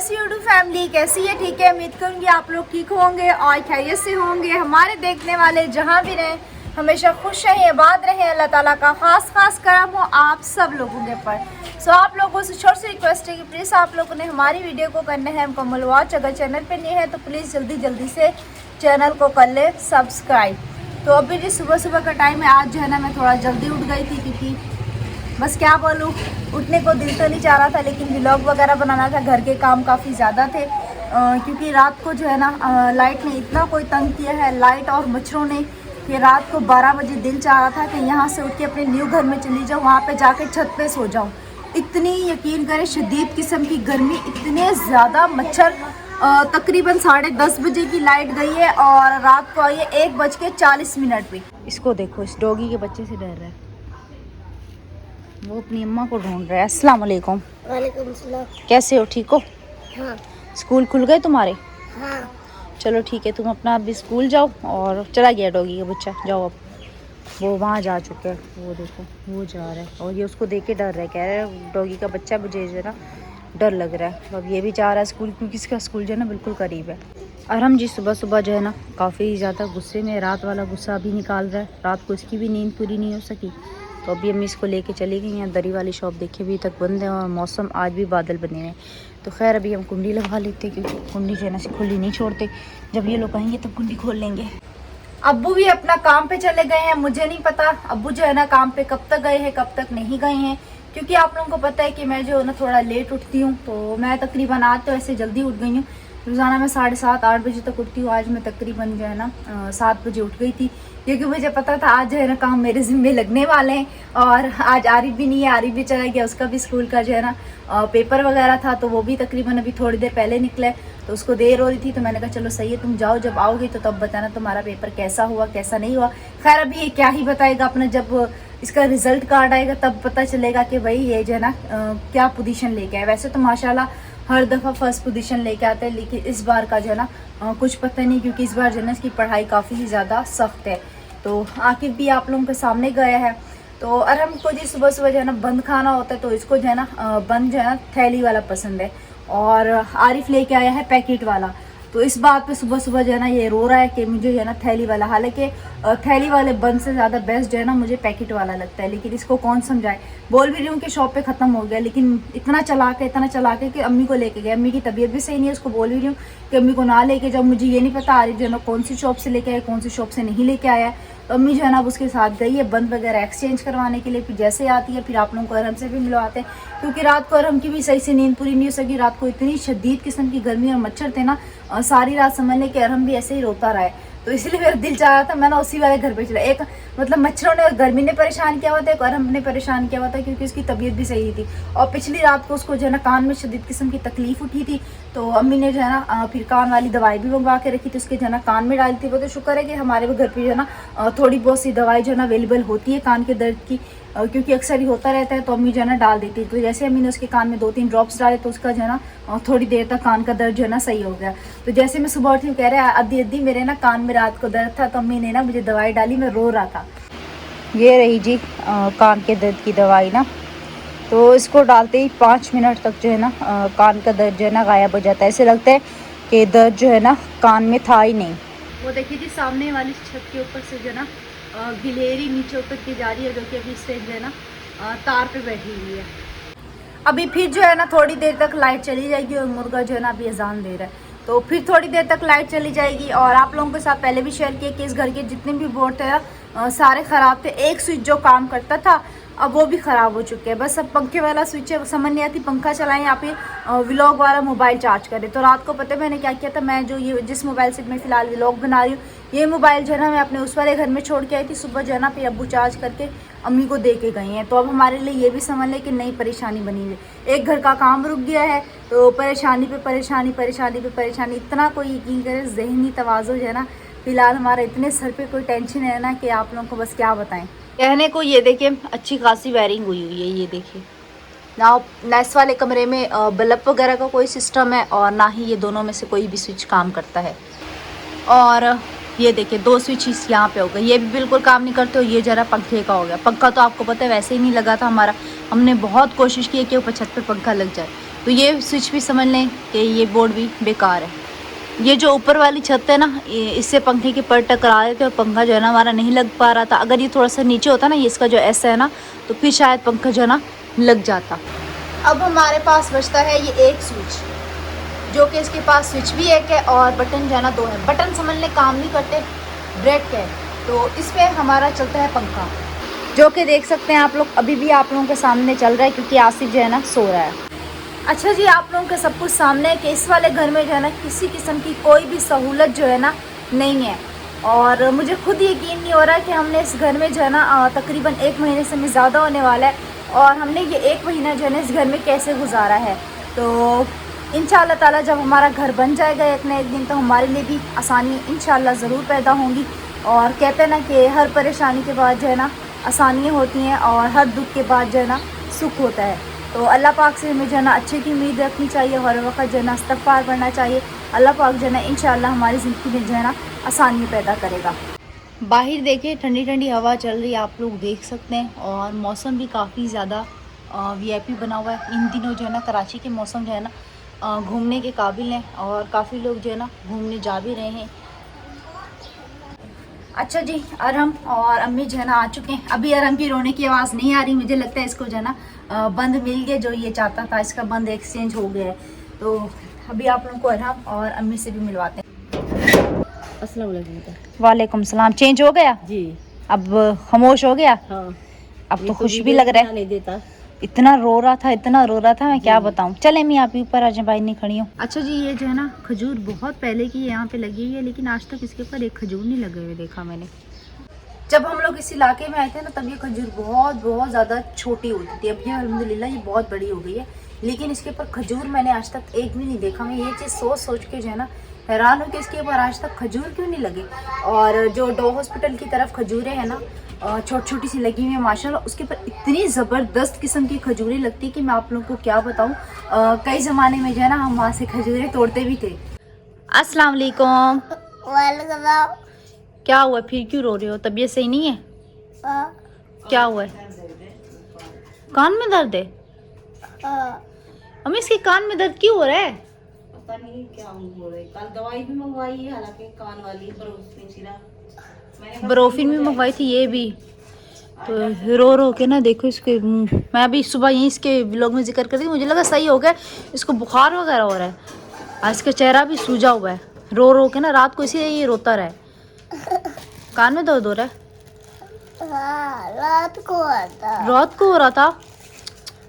Yes YouTube family कैसी है? ठीक है, उम्मीद करूँगी आप लोग ठीक होंगे और खैरियत से होंगे। हमारे देखने वाले जहाँ भी रहें हमेशा खुश रहें, आबाद रहें। अल्लाह ताला का खास करम हो आप सब लोगों के पर। सो आप लोगों से छोटी सी रिक्वेस्ट है कि प्लीज़ आप लोगों ने हमारी वीडियो को करना है मुकम्मल वॉच। अगर चैनल पर नहीं है तो प्लीज़ जल्दी से चैनल को कर ले सब्सक्राइब। तो अभी जी सुबह का टाइम है। आज जो है ना मैं थोड़ा जल्दी उठ गई थी क्योंकि बस क्या बोलूँ, उठने को दिल तो नहीं चाह रहा था, लेकिन व्लॉग वगैरह बनाना था। घर के काम काफ़ी ज़्यादा थे क्योंकि रात को जो है ना लाइट ने इतना कोई तंग किया है, लाइट और मच्छरों ने, कि रात को 12 बजे दिल चाह रहा था कि यहाँ से उठ के अपने न्यू घर में चली जाऊँ, वहाँ पे जाके छत पे सो जाऊँ। इतनी यकीन करें शदीद किस्म की गर्मी, इतने ज़्यादा मच्छर। तकरीबन 10:30 बजे की लाइट गई है और रात को आई है 1:40 पे। इसको देखो, इस डॉगी के बच्चे से डर रहा है, वो अपनी अम्मा को ढूंढ रहा है। अस्सलाम वालेकुम। वालेकुम सलाम। कैसे हो? ठीक हो? हाँ। स्कूल खुल गए तुम्हारे? हाँ। चलो ठीक है, तुम अपना अभी स्कूल जाओ। और चला गया डॉगी का बच्चा, जाओ अब। वो वहाँ जा चुका है, वो देखो वो जा रहा है और ये उसको देख के डर रहा है, कह रहा है डॉगी का बच्चा मुझे जो है ना डर लग रहा है। तो अब ये भी जा रहा है स्कूल, क्योंकि इसका स्कूल जो है ना बिल्कुल करीब है। और हम जी सुबह जो है ना काफ़ी ज़्यादा गुस्से में, रात वाला गुस्सा अभी निकाल रहा है। रात को इसकी भी नींद पूरी नहीं हो सकी, तो अभी अम्मी इसको लेके चली गई हैं। दरी वाली शॉप देखिए अभी तक बंद है और मौसम आज भी बादल बने हुए हैं। तो खैर अभी हम कुंडी लगा लेते हैं, क्योंकि कुंडी जो है ना खुली नहीं छोड़ते। जब ये लोग आएंगे तब कुंडी खोल लेंगे। अब्बू भी अपना काम पे चले गए हैं। मुझे नहीं पता अब्बू जो है ना काम पे कब तक गए हैं कब तक नहीं गए हैं, क्योंकि आप लोगों को पता है कि मैं जो है ना थोड़ा लेट उठती हूँ। तो मैं तकरीबन आज तो ऐसे जल्दी उठ गई हूँ। रोज़ाना मैं 7:30-8 बजे तक उठती हूँ। आज मैं तकरीबन जो है ना 7 बजे उठ गई थी, क्योंकि मुझे पता था आज जो है ना काम मेरे ज़िम्मे लगने वाले हैं। और आज आरिफ भी नहीं है, आरिफ भी चला गया, उसका भी स्कूल का जो है ना पेपर वगैरह था, तो वो भी तकरीबन अभी थोड़ी देर पहले निकले। तो उसको देर हो रही थी, तो मैंने कहा चलो सही है, तुम जाओ, जब आओगे तो तब बताना तुम्हारा पेपर कैसा हुआ कैसा नहीं हुआ। खैर अभी ये क्या ही बताएगा, अपना जब इसका रिजल्ट कार्ड आएगा तब पता चलेगा कि भाई ये जो है ना क्या पोजीशन लेके आए। वैसे तो माशाल्लाह हर दफ़ा फर्स्ट पोजीशन लेके आते हैं, लेकिन इस बार का जो है ना कुछ पता नहीं, क्योंकि इस बार जो है ना इसकी पढ़ाई काफ़ी ही ज़्यादा सख्त है। तो आकिब भी आप लोगों के सामने गया है। तो अरहम को जी सुबह जो है ना बंद खाना होता है, तो इसको जो है ना बंद जो है ना थैली वाला पसंद है, और आरिफ लेके आया है पैकेट वाला। तो इस बात पे सुबह जो है ना ये रो रहा है कि मुझे जो है ना थैली वाला, हालांकि थैली वाले बंद से ज़्यादा बेस्ट जो है ना मुझे पैकेट वाला लगता है। लेकिन इसको कौन समझाए, बोल भी रही हूँ कि शॉप पे ख़त्म हो गया, लेकिन इतना चला के कि अम्मी को लेके गए। अम्मी की तबीयत भी सही नहीं है, उसको बोल भी रही हूँ कि अम्मी को ना लेके जाओ। मुझे ये नहीं पता आरिफ जो है ना कौन सी शॉप से लेके आया, कौन सी शॉप से नहीं लेके आया। तो अम्मी जो है ना उसके साथ गई है बंद वगैरह एक्सचेंज करवाने के लिए। फिर जैसे आती है फिर आप लोगों को अरहम से भी मिलवाते हैं, क्योंकि रात को अरहम की भी सही से नींद पूरी नहीं हो सकी। रात को इतनी शदीद किस्म की गर्मी और मच्छर थे ना, सारी रात समझ लें कि अरहम भी ऐसे ही रोता रहा है। तो इसलिए मेरा दिल चाह रहा था मैं ना उसी वाले घर पे चला। एक मतलब मच्छरों ने और गर्मी ने परेशान किया हुआ था, एक अरहम ने परेशान किया हुआ था, क्योंकि उसकी तबीयत भी सही थी। और पिछली रात को उसको जो है ना कान में शदीद किस्म की तकलीफ उठी थी, तो अम्मी ने जो है ना फिर कान वाली दवाई भी मंगवा के रखी थी, उसके जो है ना कान में डाली थी। वो तो शुक्र है कि हमारे घर पर जो है ना थोड़ी बहुत सी दवाई जो है ना अवेलेबल होती है कान के दर्द की, क्योंकि अक्सर ही होता रहता है, तो अम्मी जो है ना डाल देती है। तो जैसे अम्मी ने उसके कान में 2-3 ड्रॉप्स डाले, तो उसका जो है ना थोड़ी देर तक कान का दर्द जो है ना सही हो गया। तो जैसे मैं सुबह उठी कह रहे हैं अद्धी मेरे ना कान में रात को दर्द था, तो अम्मी ने ना मुझे दवाई डाली, मैं रो रहा था। ये रही जी कान के दर्द की दवाई ना। तो इसको डालते ही 5 मिनट तक जो है ना कान का दर्द जो है ना गायब हो जाता है। ऐसे लगता है कि दर्द जो है ना कान में था ही नहीं। वो देखिए जी सामने वाली छत के ऊपर से जो है ना गिलेरी नीचे उतर के जा रही है, जो कि अभी इस टाइम जो है ना तार पे बैठी हुई है। अभी फिर जो है ना थोड़ी देर तक लाइट चली जाएगी, और मुर्गा जो है ना अभी अजान दे रहा है, तो फिर थोड़ी देर तक लाइट चली जाएगी। और आप लोगों के साथ पहले भी शेयर किया कि इस घर के जितने भी बोर्ड थे सारे ख़राब थे। एक स्विच जो काम करता था अब वो भी ख़राब हो चुके हैं। बस अब पंखे वाला स्विच है, समझ नहीं आती पंखा चलाएं या फिर व्लॉग वाला मोबाइल चार्ज करें। तो रात को पता है मैंने क्या किया था, मैं जो ये जिस मोबाइल से मैं फ़िलहाल व्लॉग बना रही हूँ, ये मोबाइल जो है ना मैं अपने उस वाले घर में छोड़ के आई थी। सुबह जो है ना फिर अब्बू चार्ज करके अम्मी को दे के गई हैं। तो अब हमारे लिए ये भी समझ लें कि नई परेशानी बनी हुई है। एक घर का काम रुक गया है, तो परेशानी पे परेशानी, इतना कोई यकीन करे ज़हनी तवाज़ुन जो है ना फ़िलहाल हमारा इतने सर पे कोई टेंशन है ना कि आप लोगों को बस क्या बताएं। कहने को ये देखिए अच्छी खासी वायरिंग हुई है, ये देखिए ना इस वाले कमरे में बल्ब वगैरह का कोई सिस्टम है, और ना ही ये दोनों में से कोई भी स्विच काम करता है। और ये देखिए 2 स्विच इस यहाँ पे हो गए, ये भी बिल्कुल काम नहीं करते। और ये जरा पंखे का हो गया। पंखा तो आपको पता है वैसे ही नहीं लगा था हमारा, हमने बहुत कोशिश की कि ऊपर छत पे पंखा लग जाए, तो ये स्विच भी समझ लें कि ये बोर्ड भी बेकार है। ये जो ऊपर वाली छत है ना, इससे पंखे के पर टकरा रहे थे और पंखा जो है ना हमारा नहीं लग पा रहा था। अगर ये थोड़ा सा नीचे होता ना, ये इसका जो ऐसा है ना, तो फिर शायद पंखा जो है ना लग जाता। अब हमारे पास बचता है ये एक स्विच, जो कि इसके पास स्विच भी एक है और बटन जो है ना 2 है। बटन समझ लें काम नहीं करते, ब्रेक के, तो इस पर हमारा चलता है पंखा, जो कि देख सकते हैं आप लोग अभी भी आप लोगों के सामने चल रहा है, क्योंकि आसिफ जो है ना सो रहा है। अच्छा जी, आप लोगों के सब कुछ सामने है कि इस वाले घर में जो है ना किसी किस्म की कोई भी सहूलत जो है ना नहीं है। और मुझे खुद यकीन नहीं हो रहा है कि हमने इस घर में जो है ना तकरीबन 1 महीने से ज़्यादा होने वाला है, और हमने ये 1 महीना जो है ना इस घर में कैसे गुजारा है। तो इंशाअल्लाह ताला जब हमारा घर बन जाएगा एक न एक दिन, तो हमारे लिए भी आसानी इंशाअल्लाह ज़रूर पैदा होंगी। और कहते हैं ना कि हर परेशानी के बाद जो है ना आसानियाँ होती हैं, और हर दुख के बाद जो है ना सुख होता है। तो अल्लाह पाक से हमें जो है ना अच्छे की उम्मीद रखनी चाहिए, हर वक्त जो है ना इस्तग़फ़ार पढ़ना चाहिए। अल्लाह पाक जो है ना इंशाअल्लाह हमारी ज़िंदगी में जो है ना आसानी पैदा करेगा। बाहर देखिए ठंडी ठंडी हवा चल रही है, आप लोग देख सकते हैं, और मौसम भी काफ़ी ज़्यादा वीआईपी बना हुआ है। इन दिनों जो है ना कराची के मौसम जो है ना घूमने के काबिल हैं, और काफ़ी लोग जो है ना घूमने जा भी रहे हैं। अच्छा जी, अरहम और अम्मी जो है ना आ चुके हैं। अभी अरहम की रोने की आवाज़ नहीं आ रही, मुझे लगता है इसको जो है ना बंद मिल गया, जो ये चाहता था, इसका बंद एक्सचेंज हो गया है। तो अभी आप लोगों को अरहम और अम्मी से भी मिलवाते हैं। अस्सलाम वालेकुम। वालेकुम सलाम। चेंज हो गया जी, अब, खामोश हो गया। हाँ, अब तो खुश भी लग रहा है। नहीं देता। इतना रो रहा था, इतना रो रहा था, मैं क्या बताऊं। चले मैं आप ही ऊपर आ जाए, भाई नहीं खड़ी हूँ। अच्छा जी, ये जो है ना खजूर बहुत पहले की यहाँ पे लगी हुई है, लेकिन आज तक इसके ऊपर एक खजूर नहीं लगे हुए देखा मैंने। जब हम लोग इस इलाके में आए थे ना, तब ये खजूर बहुत ज़्यादा छोटी होती थी। अब ये अल्हम्दुलिल्लाह ये बहुत बड़ी हो गई है, लेकिन इसके ऊपर खजूर मैंने आज तक एक भी नहीं देखा। मैं ये चीज़ सोच के जो है ना हैरान हूँ कि इसके ऊपर आज तक खजूर क्यों नहीं लगे। और जो डॉ हॉस्पिटल की तरफ खजूरें हैं ना छोटी छोटी सी लगी हुई है माशाल्लाह, उसके ऊपर इतनी ज़बरदस्त किस्म की खजूरें लगती है कि मैं आप लोगों को क्या बताऊँ। कई ज़माने में जो है ना हम वहाँ से खजूरें तोड़ते भी थे। अस्सलाम वालेकुम। क्या हुआ, फिर क्यों रो रहे हो? तबीयत सही नहीं है? क्या हुआ है? कान में दर्द है? अम्मी इसके कान में दर्द क्यों हो रहा है? पता नहीं क्या हो रहा है। कल दवाई भी मंगवाई है, हालांकि कान वाली ब्रोफिन सिरप ब्रोफिन भी मंगवाई थी, ये भी तो रो रो के ना देखो इसके। मैं अभी सुबह यहीं इसके व्लॉग में जिक्र कर रही थी, मुझे लगा सही हो गया, इसको बुखार वगैरह हो रहा है। आज इसका चेहरा भी सूजा हुआ है, रो रो के ना रात को इसी ये रोता रहा है। कान में दर्द हो रहा है? रात को हो रहा था।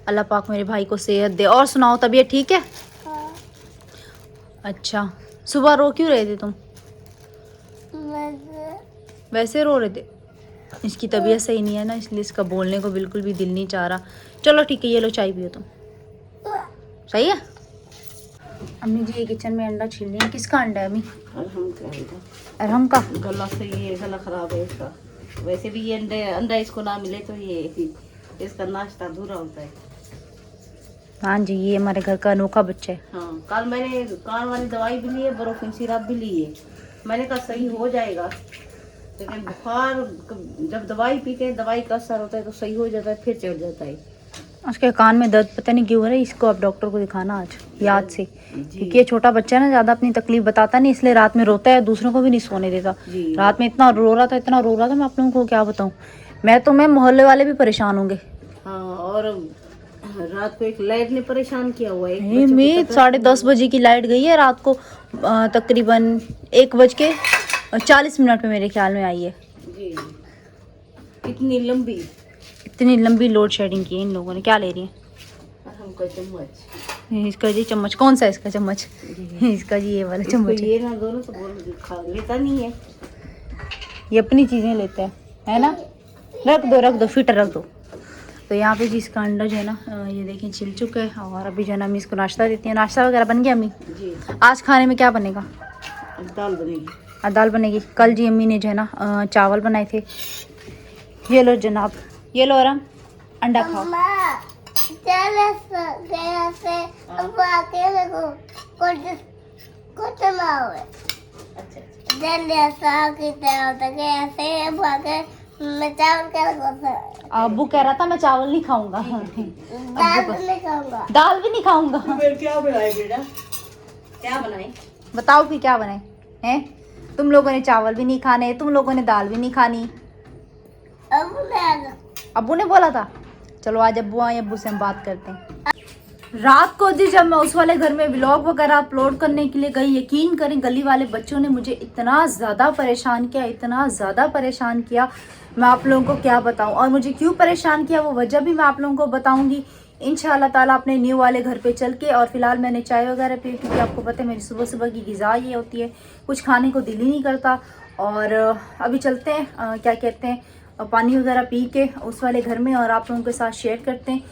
अल्लाह पाक मेरे भाई को सेहत दे। और सुनाओ, तबीयत ठीक है? अच्छा, सुबह रो क्यों रहे थे तुम? वैसे रो रहे थे। इसकी तबीयत सही नहीं है ना, इसलिए इसका बोलने को बिल्कुल भी दिल नहीं चाह रहा। चलो ठीक है, ये लो चाय पियो तुम। सही है। अम्मी जी ये किचन में अंडा छील रही है। किसका अंडा है अम्मी? अरहम का। गला से ये गला खराब है इसका। वैसे भी ये अंडा इसको ना मिले तो ये इसका नाश्ता अधूरा होता है। हाँ जी, ये हमारे घर का अनोखा बच्चा है। हाँ, कल मैंने कान वाली दवाई भी ली है, ब्रोफिन सिरप भी ली है। मैंने कहा सही हो जाएगा, लेकिन बुखार जब दवाई पीते हैं, दवाई का असर होता है तो सही हो जाता है, फिर चढ़ जाता है। उसके कान में दर्द पता नहीं क्यों हो रहा है। इसको आप डॉक्टर को दिखाना आज याद से, क्योंकि ये छोटा बच्चा है ना, ज़्यादा अपनी तकलीफ बताता नहीं, इसलिए रात में रोता है, दूसरों को भी नहीं सोने देता। रात में इतना रो रहा था मैं आप लोगों को क्या बताऊँ। मैं मोहल्ले वाले भी परेशान होंगे। हाँ, और रात को एक लाइट ने परेशान किया हुआ है। मैं 10:30 बजे की लाइट गई है रात को, तकरीबन 1:40 पे मेरे ख्याल में आई है। जी, इतनी लंबी लोड शेडिंग की है इन लोगों ने। क्या ले रही है? हमका चम्मच। इसका जी चम्मच कौन सा है? इसका चम्मच इसका जी ये वाला चम्मच है। ये ना दोनों तो खा लेता नहीं है, ये अपनी चीजें लेता है ना। रख दो फिटर रख दो। तो यहाँ पे जी इसका अंडा जो है ना ये देखिए छिल चुका है, और अभी जो है ना अम्मी इसको नाश्ता देती है। नाश्ता वगैरह बन गया अम्मी जी। आज खाने में क्या बनेगा? दाल बनेगी। दाल बनेगी। कल जी अम्मी ने जो है ना चावल बनाए थे। ये लो जनाब, ये लो आराम, अंडा खाओ। मैं चावल खाऊंगा। अब्बू कह रहा था मैं चावल नहीं खाऊंगा। दाल नहीं खाऊंगा। दाल भी नहीं खाऊंगा। क्या बनाए बेटा, क्या बनाए? बताओ फिर क्या बनाए हैं? तुम लोगों ने चावल भी नहीं खाने, तुम लोगों ने दाल भी नहीं खानी। अब्बू ने बोला था। चलो आज अब्बू आए, अब्बू से हम बात करते हैं। रात को जी जब मैं उस वाले घर में व्लॉग वगैरह अपलोड करने के लिए गई, यकीन करें गली वाले बच्चों ने मुझे इतना ज़्यादा परेशान किया, इतना ज़्यादा परेशान किया, मैं आप लोगों को क्या बताऊं। और मुझे क्यों परेशान किया वो वजह भी मैं आप लोगों को बताऊंगी इंशाल्लाह ताला अपने न्यू वाले घर पे चल के। और फिलहाल मैंने चाय वगैरह पी, क्योंकि आपको पता है मेरी सुबह सुबह की ग़िज़ा ये होती है, कुछ खाने को दिल ही नहीं करता। और अभी चलते हैं क्या कहते हैं, पानी वगैरह पी के उस वाले घर में और आप लोगों के साथ शेयर करते हैं।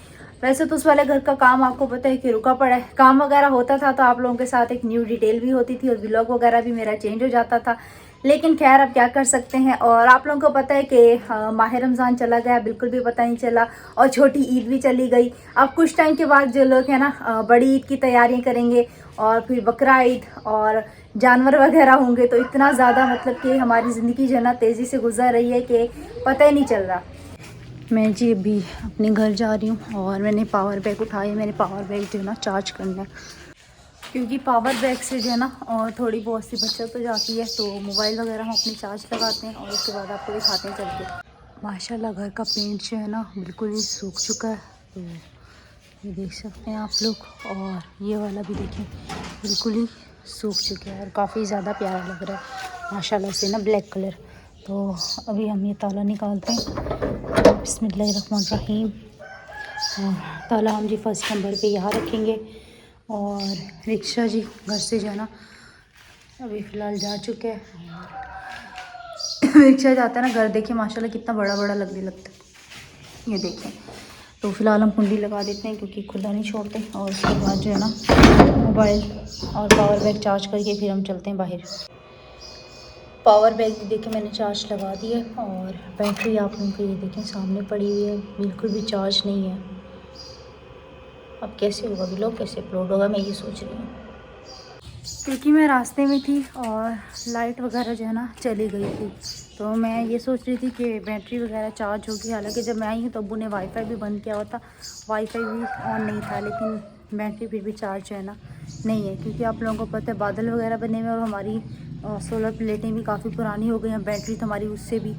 वैसे तो उस वाले घर का काम आपको पता है कि रुका पड़ा है, काम वगैरह होता था तो आप लोगों के साथ एक न्यू डिटेल भी होती थी और व्लॉग वगैरह भी मेरा चेंज हो जाता था, लेकिन खैर अब क्या कर सकते हैं। और आप लोगों को पता है कि माह रमज़ान चला गया, बिल्कुल भी पता नहीं चला, और छोटी ईद भी चली गई। अब कुछ टाइम के बाद जो लोग हैं ना बड़ी ईद की तैयारियां करेंगे और फिर बकरा ईद और जानवर वगैरह होंगे, तो इतना ज़्यादा मतलब कि हमारी ज़िंदगी जो है ना तेज़ी से गुजर रही है कि पता ही नहीं चल रहा। मैं जी अभी अपने घर जा रही हूँ और मैंने पावर बैंक उठाया। मैंने पावर बैंक जो है ना चार्ज करना है, क्योंकि पावर बैंक से जो है ना और थोड़ी बहुत सी बचत हो जाती है। तो मोबाइल वगैरह हम अपनी चार्ज लगाते हैं और उसके बाद आपको दिखाते हैं चल के। माशाल्लाह घर का पेंट जो है ना बिल्कुल ही सूख चुका है, तो ये देख सकते हैं आप लोग। और ये वाला भी देखें बिल्कुल ही सूख चुका है और काफ़ी ज़्यादा प्यारा लग रहा है माशाल्लाह से ना, ब्लैक कलर। तो अभी हम ये ताला निकालते हैं। बिस्मिल्लाहिर्रहमानिर्रहीम। ताला हम जी फर्स्ट नंबर पे यहाँ रखेंगे। और रिक्शा जी घर से जो है ना अभी फ़िलहाल जा चुके हैं। रिक्शा जाता है ना घर, देखिए माशाल्लाह कितना बड़ा बड़ा लगने लगता है, ये देखें। तो फ़िलहाल हम कुंडी लगा देते हैं क्योंकि खुला नहीं छोड़ते। और उसके बाद जो है ना मोबाइल और पावर बैंक चार्ज करके फिर हम चलते हैं बाहर। पावर बैंक देखिए मैंने चार्ज लगा दी है और बैटरी आप लोगों को ये देखें सामने पड़ी हुई है, बिल्कुल भी चार्ज नहीं है। अब कैसे होगा व्लॉग, कैसे अपलोड होगा, मैं ये सोच रही हूँ। क्योंकि मैं रास्ते में थी और लाइट वगैरह जो है ना चली गई थी, तो मैं ये सोच रही थी कि बैटरी वगैरह चार्ज होगी। हालांकि जब मैं आई हूँ तो अब्बू ने वाईफाई भी बंद किया हुआ था, वाईफाई भी ऑन नहीं था, लेकिन बैटरी फिर भी चार्ज जो है ना नहीं है। क्योंकि आप लोगों को पता है बादल वगैरह बने हुए और हमारी सोलर प्लेटें भी काफ़ी पुरानी हो गई हैं, बैटरी तो हमारी उससे भी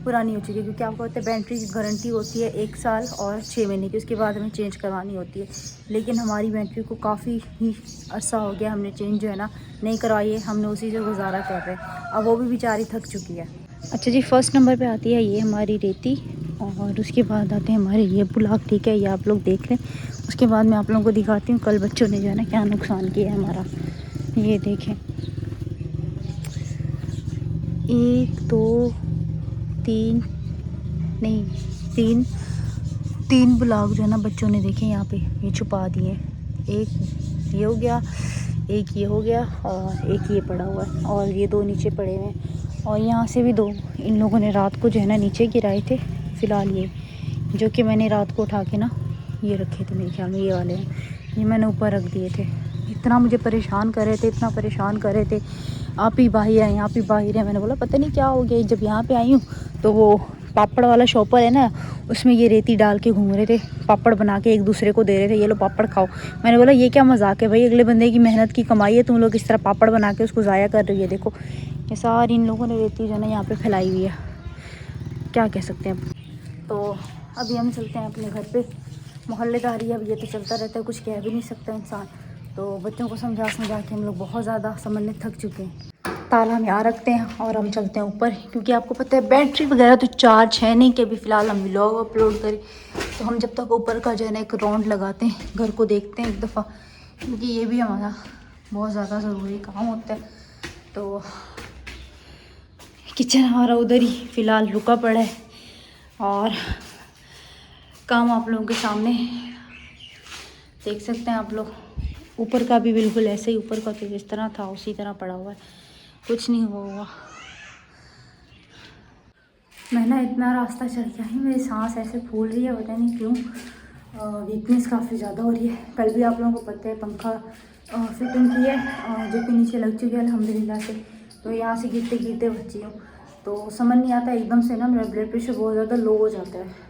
पुरानी हो चुकी है। क्योंकि आपको पता है बैटरी की गारंटी होती है 1 साल और 6 महीने की, उसके बाद हमें चेंज करवानी होती है। लेकिन हमारी बैटरी को काफ़ी ही अरसा हो गया, हमने चेंज जो है ना नहीं करवाई है, हमने उसी से गुजारा कर रहे हैं। अब वो भी बेचारी थक चुकी है। अच्छा जी, फर्स्ट नंबर पे आती है ये हमारी रेती और उसके बाद आते हैं हमारे ये ब्लॉक, ठीक है, ये आप लोग देख लें। उसके बाद मैं आप लोगों को दिखाती हूँ कल बच्चों ने जो है ना क्या नुकसान किया है हमारा। ये देखें 1 2 3 नहीं 3 ब्लॉक जो है ना बच्चों ने देखे यहाँ पे ये छुपा दिए। एक ये हो गया, एक ये हो गया और एक ये पड़ा हुआ है और ये 2 नीचे पड़े हुए हैं। और यहाँ से भी 2 इन लोगों ने रात को जो है ना नीचे गिराए थे। फ़िलहाल ये जो कि मैंने रात को उठा के ना ये रखे थे, मेरे ख्याल में ये वाले हैं, ये मैंने ऊपर रख दिए थे। इतना मुझे परेशान कर रहे थे, इतना परेशान कर रहे थे, आप ही बाहर हैं, आप ही बाहर हैं। मैंने बोला पता नहीं क्या हो गया। जब यहाँ पे आई हूँ तो वो पापड़ वाला शॉपर है ना, उसमें ये रेती डाल के घूम रहे थे, पापड़ बना के एक दूसरे को दे रहे थे, ये लो पापड़ खाओ। मैंने बोला ये क्या मजाक है भाई, अगले बंदे की मेहनत की कमाई है, तुम लोग इस तरह पापड़ बना के उसको ज़ाया कर रही है। देखो ये सारी इन लोगों ने रेती जो है ना यहाँ पे फैलाई हुई है, क्या कह सकते हैं अब। तो अभी हम चलते हैं अपने घर पे, मोहल्लेदारी अब ये तो चलता रहता है, कुछ कह भी नहीं सकता इंसान। तो बच्चों को समझा समझा के हम लोग बहुत ज़्यादा समझने थक चुके हैं। ताला हम यहाँ रखते हैं और हम चलते हैं ऊपर, क्योंकि आपको पता है बैटरी वगैरह तो चार्ज है नहीं कि अभी फ़िलहाल हम व्लॉग अपलोड करें। तो हम जब तक ऊपर का जो है ना एक राउंड लगाते हैं, घर को देखते हैं एक दफ़ा, क्योंकि ये भी हमारा बहुत ज़्यादा ज़रूरी काम होता है। तो किचन हमारा उधर ही फ़िलहाल रुका पड़ा है और काम आप लोगों के सामने देख सकते हैं आप लोग। ऊपर का भी बिल्कुल ऐसे ही, ऊपर का तो जिस तरह था उसी तरह पड़ा हुआ है, कुछ नहीं हुआ। मैं ना इतना रास्ता चल के आई, मेरी सांस ऐसे फूल रही है, पता नहीं क्यों, वीकनेस काफ़ी ज़्यादा हो रही है। कल भी आप लोगों को पता है पंखा फिटिंग की है जो कि नीचे लग चुकी है अल्हम्दुलिल्लाह से। तो यहाँ से गिरते गिरते बची हूँ। तो समझ नहीं आता, एकदम से ना मेरा ब्लड प्रेशर बहुत ज़्यादा लो हो जाता है।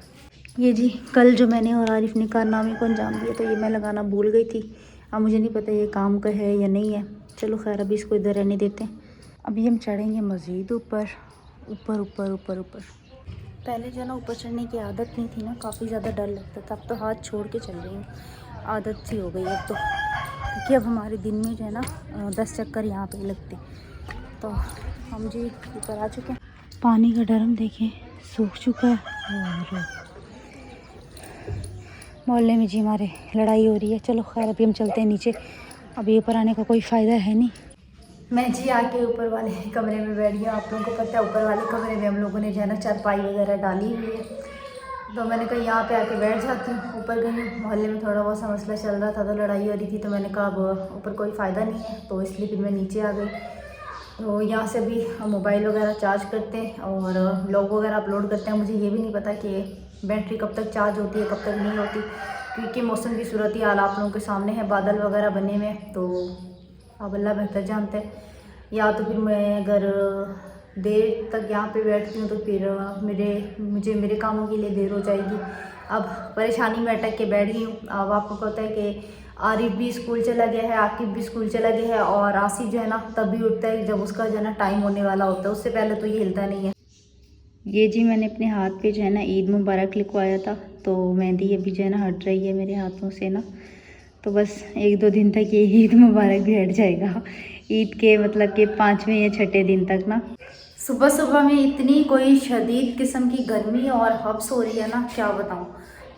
ये जी कल जो मैंने और आरिफ ने कारनामे को अंजाम दिया, तो ये मैं लगाना भूल गई थी। अब मुझे नहीं पता ये काम का है या नहीं है। चलो खैर अभी इसको इधर रहने देते हैं। अभी हम चढ़ेंगे मज़ीद ऊपर ऊपर ऊपर ऊपर ऊपर। पहले जो है ना ऊपर चढ़ने की आदत नहीं थी ना, काफ़ी ज़्यादा डर लगता था। अब तो हाथ छोड़ के चल रही हूँ, आदत सी हो गई अब तो, क्योंकि अब हमारे दिन में जो है ना 10 चक्कर यहाँ पे लगते। तो हम जी ऊपर आ चुके हैं। पानी का ड्रम देखें सूख चुका है और मोहल्ले में जी हमारे लड़ाई हो रही है। चलो खैर अभी हम चलते हैं नीचे, अभी ऊपर आने का कोई फ़ायदा है नहीं। मैं जी आके ऊपर वाले कमरे में बैठ गया। आप लोगों को पता है ऊपर वाले कमरे में हम लोगों ने जो है ना चारपाई वगैरह डाली हुई है, तो मैंने कहा यहाँ पे आके बैठ जाती हूँ। ऊपर गई, मोहल्ले में थोड़ा बहुत सा मसला चल रहा था, तो लड़ाई हो रही थी, तो मैंने कहा अब ऊपर कोई फ़ायदा नहीं है, तो इसलिए फिर मैं नीचे आ गई। तो यहाँ से भी हम मोबाइल वगैरह चार्ज करते हैं और व्लॉग वगैरह अपलोड करते हैं। मुझे ये भी नहीं पता कि बैटरी कब तक चार्ज होती है कब तक नहीं होती, क्योंकि मौसम की सूरत हाल आप लोगों के सामने है, बादल वगैरह बने हुए हैं, तो अब अल्लाह बेहतर जानते हैं। या तो फिर मैं अगर देर तक यहाँ पे बैठती हूँ तो फिर मुझे मेरे कामों के लिए देर हो जाएगी। अब परेशानी में अटक के बैठ गई हूँ। अब आपको पता है कि आरिफ भी स्कूल चला गया है, आकिब भी स्कूल चला गया है, और आसिफ जो है ना तभी उठता है जब उसका जो है ना टाइम होने वाला होता है, उससे पहले तो ये हिलता नहीं है। ये जी मैंने अपने हाथ पे जो है ना ईद मुबारक लिखवाया था, तो मेहंदी अभी जो है ना हट रही है मेरे हाथों से ना, तो बस 1-2 दिन तक ये ईद मुबारक भी हट जाएगा। ईद के मतलब कि 5वें या 6ठे दिन तक ना। सुबह सुबह में इतनी कोई शदीद किस्म की गर्मी और हब्स हो रही है ना, क्या बताऊँ।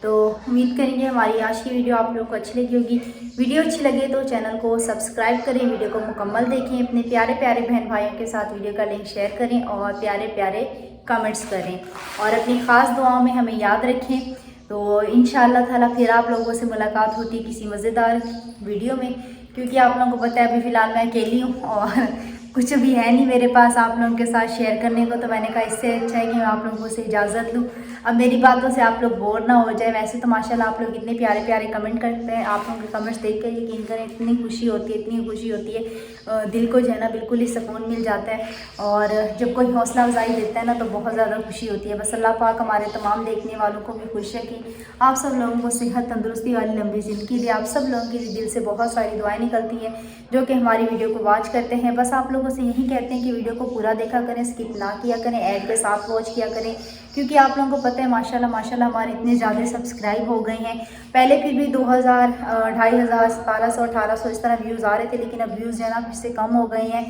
तो उम्मीद करेंगे हमारी आज की वीडियो आप लोगों को अच्छी लगी होगी। वीडियो अच्छी लगे तो चैनल को सब्सक्राइब करें, वीडियो को मुकम्मल देखें, अपने प्यारे प्यारे बहन भाइयों के साथ वीडियो का लिंक शेयर करें और प्यारे प्यारे कमेंट्स करें और अपनी ख़ास दुआओं में हमें याद रखें। तो इंशाअल्लाह ताला फिर आप लोगों से मुलाकात होती है किसी मज़ेदार वीडियो में, क्योंकि आप लोगों को पता है अभी फ़िलहाल मैं अकेली हूँ और कुछ भी है नहीं मेरे पास आप लोगों के साथ शेयर करने को, तो मैंने कहा इससे अच्छा है कि मैं आप लोगों से इजाज़त लूँ। अब मेरी बातों से आप लोग बोर ना हो जाए। वैसे तो माशाल्लाह आप लोग इतने प्यारे प्यारे कमेंट करते हैं, आप लोगों के कमेंट्स देख कर यकीन करें इतनी खुशी होती है, इतनी खुशी होती है, दिल को जो है ना बिल्कुल ही सुकून मिल जाता है। और जब कोई हौसला अफजाई देता है ना तो बहुत ज़्यादा खुशी होती है। बस अल्लाह पाक हमारे तमाम देखने वालों को भी खुश रखें, आप सब लोगों को सेहत तंदुरुस्ती वाली लंबी ज़िंदगी दे। आप सब लोगों के दिल से बहुत सारी दुआएं निकलती हैं जो कि हमारी वीडियो को वॉच करते हैं। बस आप लोगों से यही कहते हैं कि वीडियो को पूरा देखा करें, स्किप ना किया करें, ऐड के साथ वॉच किया करें, क्योंकि आप लोगों को पता है माशाल्लाह माशाल्लाह हमारे इतने ज़्यादा सब्सक्राइब हो गए हैं। पहले फिर भी 2000, 2500, 1700, 1800 इस तरह व्यूज़ आ रहे थे, लेकिन अब व्यूज़ जो है ना फिर से कम हो गए हैं।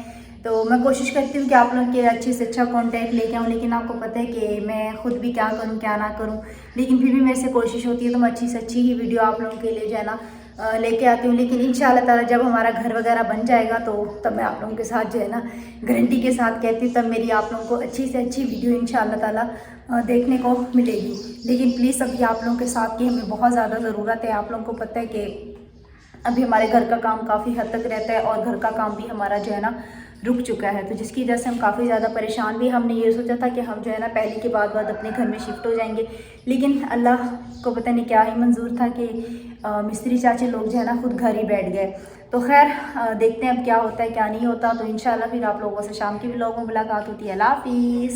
तो मैं कोशिश करती हूँ कि आप लोगों के अच्छे से अच्छा कंटेंट लेके आऊँ, लेकिन आपको पता है कि मैं खुद भी क्या करूँ क्या ना करूँ, लेकिन फिर भी मेरे से कोशिश होती है तो मैं अच्छी से अच्छी ही वीडियो आप लोगों के लिए जो है ना लेके आती हूँ। लेकिन इंशाअल्लाह ताला जब हमारा घर वगैरह बन जाएगा तो तब मैं आप लोगों के साथ जो है ना गारंटी के साथ कहती हूँ, तब मेरी आप लोगों को अच्छी से अच्छी वीडियो इंशाअल्लाह ताला देखने को मिलेगी। लेकिन प्लीज़ अभी आप लोगों के साथ की हमें बहुत ज़्यादा ज़रूरत है। आप लोगों को पता है कि अभी हमारे घर का काम काफ़ी हद तक रहता है और घर का काम भी हमारा जो है ना रुक चुका है, तो जिसकी वजह से हम काफ़ी ज़्यादा परेशान भी। हमने ये सोचा था कि हम जो है ना पहले के बाद अपने घर में शिफ्ट हो जाएंगे, लेकिन अल्लाह को पता नहीं क्या ही मंजूर था कि मिस्त्री चाचे लोग जो है ना खुद घर ही बैठ गए। तो खैर देखते हैं अब क्या होता है क्या नहीं होता। तो इंशाल्लाह फिर आप लोगों से शाम की व्लॉग में मुलाकात होती है। अल्लाह हाफिज़।